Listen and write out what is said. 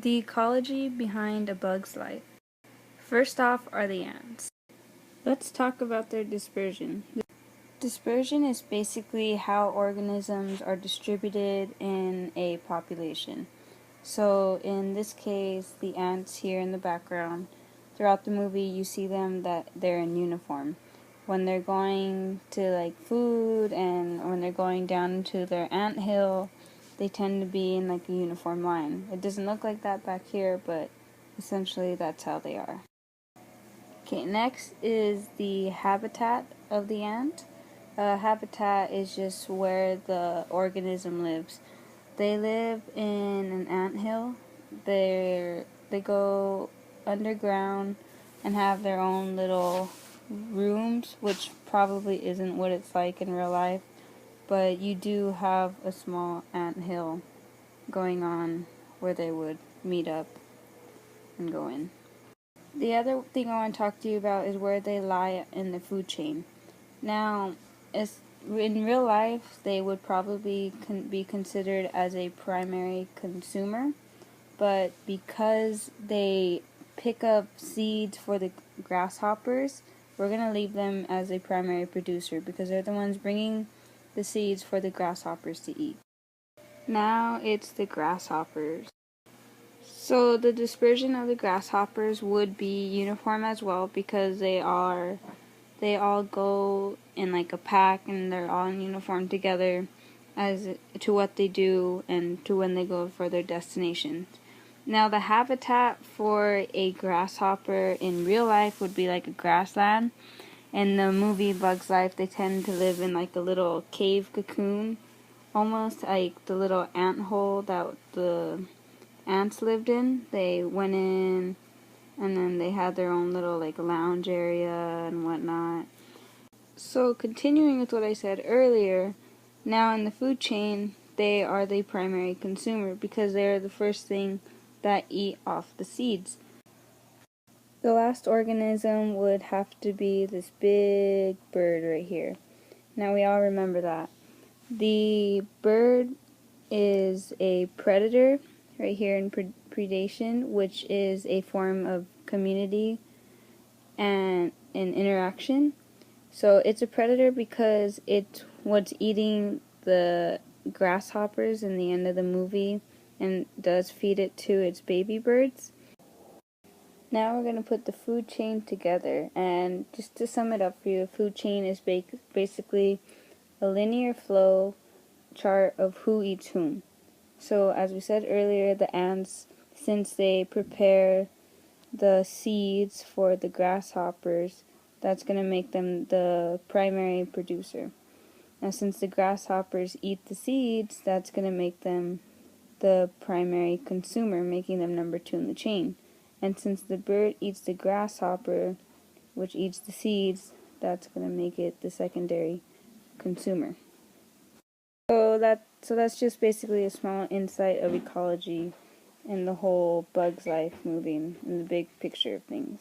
The ecology behind a bug's life. First off are the ants. Let's talk about their dispersion. Dispersion is basically how organisms are distributed in a population. So in this case, the ants here in the background, throughout the movie you see them that they're in uniform. When they're going to food and when they're going down into their ant hill, they tend to be in a uniform line. It doesn't look like that back here, but essentially that's how they are. Okay, next is the habitat of the ant. Habitat is just where the organism lives. They live in an anthill. They go underground and have their own little rooms, which probably isn't what it's like in real life, but you do have a small anthill going on where they would meet up and go in. The other thing I want to talk to you about is where they lie in the food chain. Now, in real life, they would probably be considered as a primary consumer, but because they pick up seeds for the grasshoppers, we're going to leave them as a primary producer because they're the ones bringing the seeds for the grasshoppers to eat. Now it's the grasshoppers. So the dispersion of the grasshoppers would be uniform as well because they all go in a pack and they're all in uniform together as to what they do and to when they go for their destinations. Now the habitat for a grasshopper in real life would be like a grassland. In the movie Bug's Life, they tend to live in a little cave cocoon, almost like the little ant hole that the ants lived in. They went in and then they had their own little lounge area and whatnot. So continuing with what I said earlier, now in the food chain, they are the primary consumer because they are the first thing that eat off the seeds. The last organism would have to be this big bird right here. Now we all remember that. The bird is a predator right here in predation, which is a form of community and an interaction. So it's a predator because it's what's eating the grasshoppers in the end of the movie and does feed it to its baby birds. Now we're going to put the food chain together, and just to sum it up for you, a food chain is basically a linear flow chart of who eats whom. So as we said earlier, the ants, since they prepare the seeds for the grasshoppers, that's going to make them the primary producer. Now since the grasshoppers eat the seeds, that's going to make them the primary consumer, making them number 2 in the chain. And since the bird eats the grasshopper, which eats the seeds, that's going to make it the secondary consumer. So that's just basically a small insight of ecology and the whole Bug's Life movie and the big picture of things.